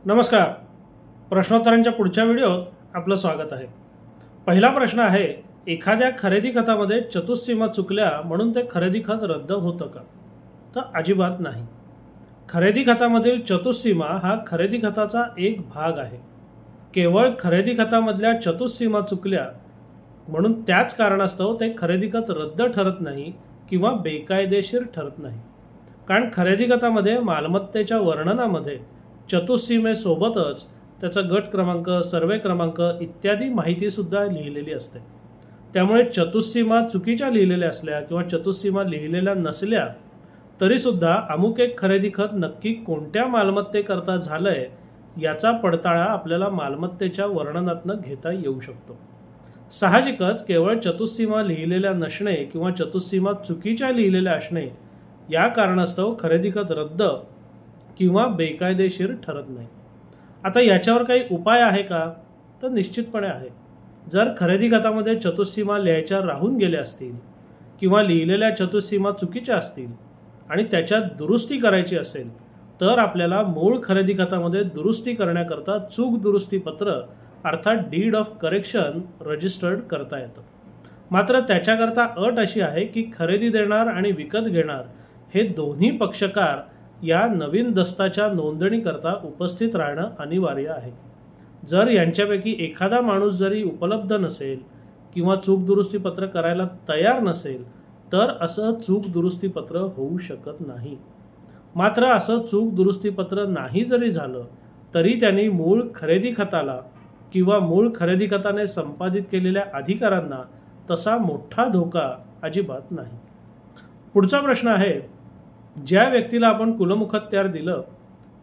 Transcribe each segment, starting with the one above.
नमस्कार. प्रश्नोत्तरांच्या पुढच्या व्हिडिओत आपलं स्वागत आहे. पहिला प्रश्न आहे, एखाद्या खरेदी खतामध्ये चतुस्सीमा चुकल्या म्हणून ते खरेदी खत रद्द होतं का? तर अजिबात नाही. खरेदी खतामधील चतुस्सीमा हा खरेदी खताचा एक भाग आहे. केवळ खरेदी खतामधल्या चतुस्सीमा चुकल्या म्हणून त्याच कारणास्तव ते खरेदी खत रद्द ठरत नाही किंवा बेकायदेशीर ठरत नाही. कारण खरेदी खतामध्ये मालमत्तेच्या वर्णनामध्ये चतुस्सीमेसोबतच त्याचा गट क्रमांक, सर्वे क्रमांक इत्यादी माहितीसुद्धा लिहिलेली असते. त्यामुळे चतुस्सीमा चुकीच्या लिहिलेल्या असल्या किंवा चतुस्सीमा लिहिलेल्या नसल्या तरीसुद्धा अमुक एक खरेदी खत नक्की कोणत्या मालमत्तेकरता झालंय याचा पडताळा आपल्याला मालमत्तेच्या वर्णनातनं घेता येऊ शकतो. साहजिकच केवळ चतुस्सीमा लिहिलेल्या नसणे किंवा चतुस्सीमा चुकीच्या लिहिलेल्या असणे या कारणास्तव खरेदी खत रद्द किंवा बेकायदेशीर ठरत नाही. आता याच्यावर काही उपाय आहे का? तर निश्चितपणे आहे. जर खरेदी खतामध्ये चतुस्सीमा लिहायच्या राहून गेल्या असतील किंवा लिहिलेल्या चतुस्सीमा चुकीच्या असतील आणि त्याच्यात दुरुस्ती करायची असेल तर आपल्याला मूळ खरेदी खतामध्ये दुरुस्ती करण्याकरता चूक दुरुस्ती पत्र अर्थात डीड ऑफ करेक्शन रजिस्टर्ड करता येतं. मात्र त्याच्याकरता अट अशी आहे की खरेदी देणार आणि विकत घेणार हे दोन्ही पक्षकार या नवीन दस्ताच्या नोंदणीकरता उपस्थित राहणं अनिवार्य आहे. जर यांच्यापैकी एखादा माणूस जरी उपलब्ध नसेल किंवा चूक दुरुस्ती पत्र करायला तयार नसेल तर असं चूक दुरुस्ती पत्र होऊ शकत नाही. मात्र असं चूक दुरुस्ती पत्र नाही जरी झालं तरी त्यांनी मूळ खरेदी खताला किंवा मूळ खरेदी खताने संपादित केलेल्या अधिकारांना तसा मोठा धोका अजिबात नाही. पुढचा प्रश्न आहे, ज्या व्यक्तीला आपण कुलमुखत्यार दिलं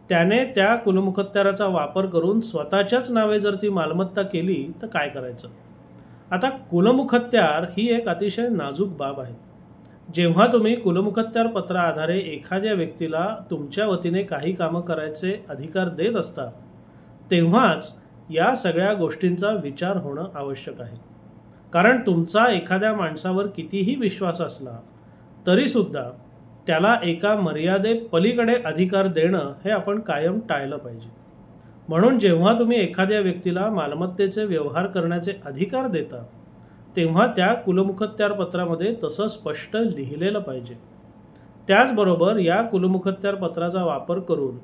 त्याने त्या कुलमुखत्याराचा वापर करून स्वतःच्याच नावे जर ती मालमत्ता केली तर काय करायचं? आता कुलमुखत्यार ही एक अतिशय नाजूक बाब आहे. जेव्हा तुम्ही कुलमुखत्यार पत्रा आधारे एखाद्या व्यक्तीला तुमच्या वतीने काही कामं करायचे अधिकार देत असता तेव्हाच या सगळ्या गोष्टींचा विचार होणं आवश्यक आहे. कारण तुमचा एखाद्या माणसावर कितीही विश्वास असला तरीसुद्धा त्याला एका मर्यादे पलीकडे अधिकार देणं हे आपण कायम टाळलं पाहिजे. म्हणून जेव्हा तुम्ही एखाद्या व्यक्तीला मालमत्तेचे व्यवहार करण्याचे अधिकार देता तेव्हा त्या कुलमुखत्यार पत्रामध्ये तसं स्पष्ट लिहिलेलं पाहिजे. त्याचबरोबर या कुलमुखत्यार पत्राचा वापर करून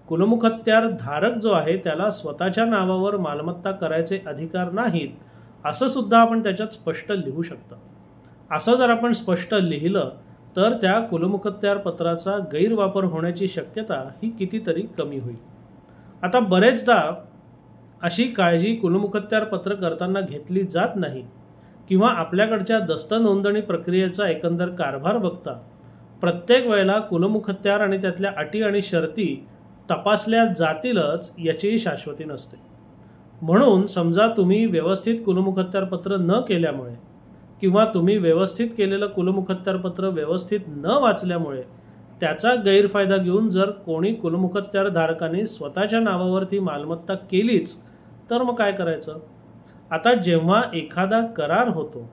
कुलमुखत्यार धारक जो आहे त्याला स्वतःच्या नावावर मालमत्ता करायचे अधिकार नाहीत असं सुद्धा आपण त्याच्यात स्पष्ट लिहू शकता. असं जर आपण स्पष्ट लिहिलं तर त्या कुलमुखत्यार पत्राचा गैरवापर होण्याची शक्यता ही कितीतरी कमी होईल. आता बरेचदा अशी काळजी कुलमुखत्यार पत्र करताना घेतली जात नाही किंवा आपल्याकडच्या दस्त नोंदणी प्रक्रियेचा एकंदर कारभार बघता प्रत्येक वेळेला कुलमुखत्यार आणि त्यातल्या अटी आणि शर्ती तपासल्या जातीलच याचीही शाश्वती नसते. म्हणून समजा तुम्ही व्यवस्थित कुलमुखत्यार पत्र न केल्यामुळे किंवा तुम्ही व्यवस्थित केलेलं कुलमुखत्यार पत्र व्यवस्थित न वाचल्यामुळे त्याचा गैरफायदा घेऊन जर कोणी कुलमुखत्यार धारकाने स्वतःच्या नावावरती मालमत्ता केलीच तर मग काय करायचं? आता जेव्हा एखादा करार होतो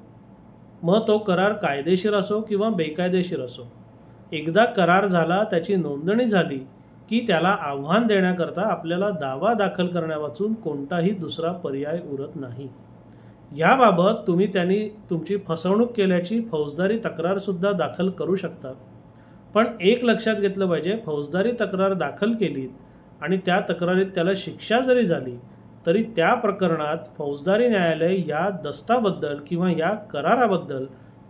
मग तो करार कायदेशीर असो किंवा बेकायदेशीर असो, एकदा करार झाला, त्याची नोंदणी झाली की त्याला आव्हान देण्याकरता आपल्याला दावा दाखल करण्यावाचून कोणताही दुसरा पर्याय उरत नाही. याबाबत तुम्ही त्यांनी तुमची फसवणूक केल्याची फौजदारी तक्रारसुद्धा दाखल करू शकता. पण एक लक्षात घेतलं पाहिजे, फौजदारी तक्रार दाखल केलीत आणि त्या तक्रारीत त्याला शिक्षा जरी झाली तरी त्या प्रकरणात फौजदारी न्यायालय या दस्ताबद्दल किंवा या कराराबद्दल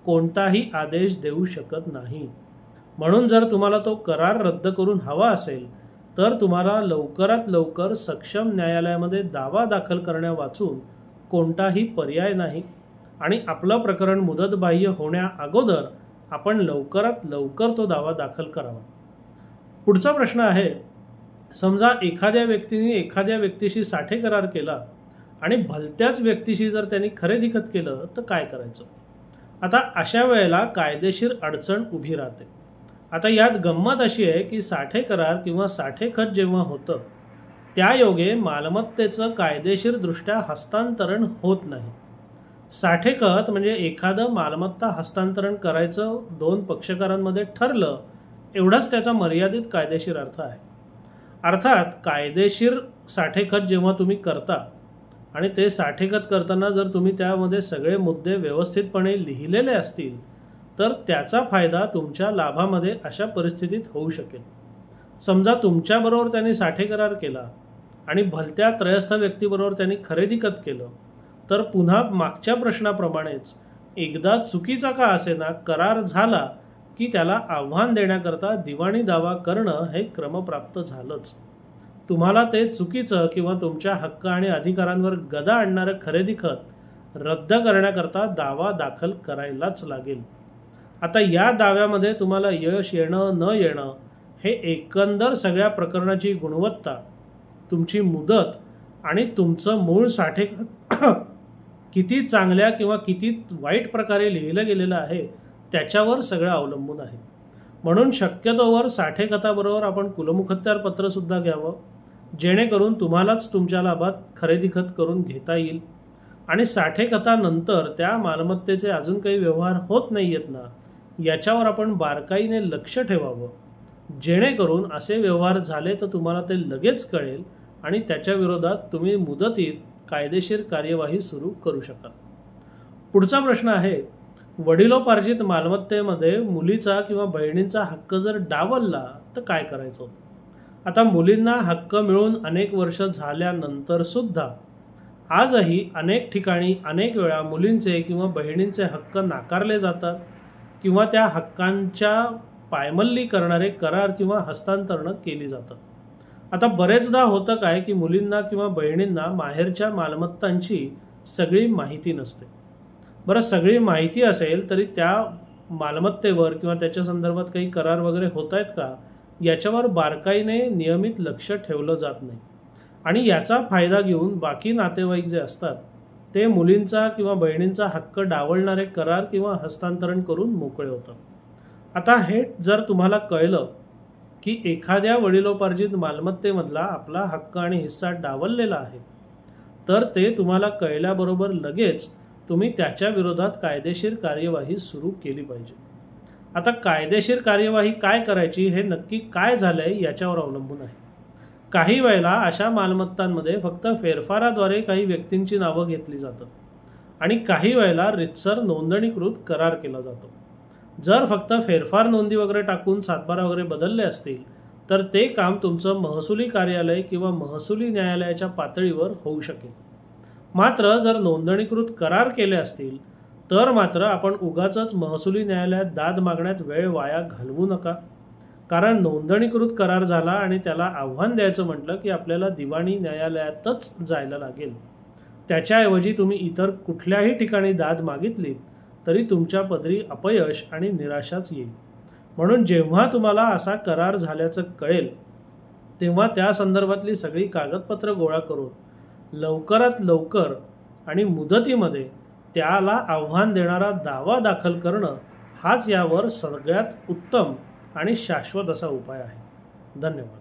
कोणताही आदेश देऊ शकत नाही. म्हणून जर तुम्हाला तो करार रद्द करून हवा असेल तर तुम्हाला लवकरात लवकर सक्षम न्यायालयामध्ये दावा दाखल करण्यावाचून कोणताही पर्याय नाही आणि आपलं प्रकरण मुदतबाह्य होण्या अगोदर आपण लवकरात लवकर तो दावा दाखल करावा. पुढचा प्रश्न आहे, समजा एखाद्या व्यक्तीने एखाद्या व्यक्तीशी साठे करार केला आणि भलत्याच व्यक्तीशी जर त्यांनी खरेदी खत केलं तर काय करायचं? आता अशा वेळेला कायदेशीर अडचण उभी राहते. आता यात गंमत अशी आहे की साठे करार किंवा साठे खत जेव्हा होतं त्यायोगे मालमत्तेचं कायदेशीरदृष्ट्या हस्तांतरण होत नाही. साठे खत म्हणजे एखादं मालमत्ता हस्तांतरण करायचं दोन पक्षकारांमध्ये ठरलं एवढाच त्याचा मर्यादित कायदेशीर अर्थ आहे. अर्थात कायदेशीर साठेखत जेव्हा तुम्ही करता आणि ते साठेखत करताना जर तुम्ही त्यामध्ये सगळे मुद्दे व्यवस्थितपणे लिहिलेले असतील तर त्याचा फायदा तुमच्या लाभामध्ये अशा परिस्थितीत होऊ शकेल. समजा तुमच्याबरोबर त्यांनी साठे करार केला आणि भलत्या त्रयस्थ व्यक्तीबरोबर त्यांनी खरेदी खत केलं तर पुन्हा मागच्या प्रश्नाप्रमाणेच एकदा चुकीचा का असेना करार झाला की त्याला आव्हान देण्याकरता दिवाणी दावा करणं हे क्रमप्राप्त झालंच. तुम्हाला ते चुकीचं किंवा तुमच्या हक्क आणि अधिकारांवर गदा आणणारं खरेदी खत रद्द करण्याकरता दावा दाखल करायलाच लागेल. आता या दाव्यामध्ये तुम्हाला यश येणं न येणं हे एकंदर सगळ्या प्रकरणाची गुणवत्ता, तुमची मुदत आणि तुमचं मूळ साठेखत किती चांगल्या किंवा किती वाईट प्रकारे लिहिलं गेलेलं आहे त्याच्यावर सगळं अवलंबून आहे. म्हणून शक्यतोवर साठेखताबरोबर आपण कुलमुखत्यार पत्रसुद्धा घ्यावं, जेणेकरून तुम्हालाच तुमच्या लाभात खरेदी खत करून घेता येईल. आणि साठेखतानंतर त्या मालमत्तेचे अजून काही व्यवहार होत नाही आहेत ना याच्यावर आपण बारकाईने लक्ष ठेवावं, जेणेकरून असे व्यवहार झाले तर तुम्हाला ते लगेच कळेल आणि त्याच्या विरोधात तुम्ही मुदतीत कायदेशीर कार्यवाही सुरू करू शकाल. पुढचा प्रश्न आहे, वडिलोपार्जित मालमत्तेमध्ये मुलीचा किंवा बहिणींचा हक्क जर डावलला तर काय करायचं. आता मुलींना हक्क मिळून अनेक वर्ष झाल्यानंतर सुद्धा आजही अनेक ठिकाणी अनेक वेळा मुलींचे किंवा बहिणींचे हक्क नाकारले जातात किंवा त्या हक्कांच्या पायमल्ली करणारे करार किंवा हस्तांतरणं केली जातात. आता बरेचदा होतं काय की मुलींना किंवा बहिणींना माहेरच्या मालमत्तांची सगळी माहिती नसते. बरं, सगळी माहिती असेल तरी त्या मालमत्तेवर किंवा त्याच्या संदर्भात काही करार वगैरे होत आहेत का याच्यावर बारकाईने नियमित लक्ष ठेवलं जात नाही आणि याचा फायदा घेऊन बाकी नातेवाईक जे असतात ते मुलींचा किंवा बहिणींचा हक्क डावलणारे करार किंवा हस्तांतरण करून मोकळे होतात. आता हे जर तुम्हाला कळलं की एखाद्या वडिलोपार्जित मालमत्तेमधला आपला हक्क आणि हिस्सा डावललेला आहे तर ते तुम्हाला कळल्याबरोबर लगेच तुम्ही त्याच्या विरोधात कायदेशीर कार्यवाही सुरू केली पाहिजे. आता कायदेशीर कार्यवाही काय करायची हे नक्की काय झालंय याच्यावर अवलंबून आहे. काही वेळेला अशा मालमत्तांमध्ये फक्त फेरफाराद्वारे काही व्यक्तींची नावं घेतली जातात आणि काही वेळेला रितसर नोंदणीकृत करार केला जातो. जर फक्त फेरफार नोंदी वगैरे टाकून सातबारा वगैरे बदलले असतील तर ते काम तुमचं महसुली कार्यालय किंवा महसुली न्यायालयाच्या पातळीवर होऊ शकेल. मात्र जर नोंदणीकृत करार केले असतील तर मात्र आपण उगाचच महसुली न्यायालयात दाद मागण्यात वेळ वाया घालवू नका. कारण नोंदणीकृत करार झाला आणि त्याला आव्हान द्यायचं म्हटलं की आपल्याला दिवाणी न्यायालयातच जायला लागेल. त्याच्याऐवजी तुम्ही इतर कुठल्याही ठिकाणी दाद मागितली तरी तुमच्या पदरी अपयश आणि निराशाच येईल. म्हणून जेव्हा तुम्हाला असा करार झाल्याचं कळेल तेव्हा त्या संदर्भातली सगळी कागदपत्र गोळा करून लवकरात लवकर आणि मुदतीमध्ये त्याला आव्हान देणारा दावा दाखल करणं हाच यावर सगळ्यात उत्तम आणि शाश्वत असा उपाय आहे. धन्यवाद.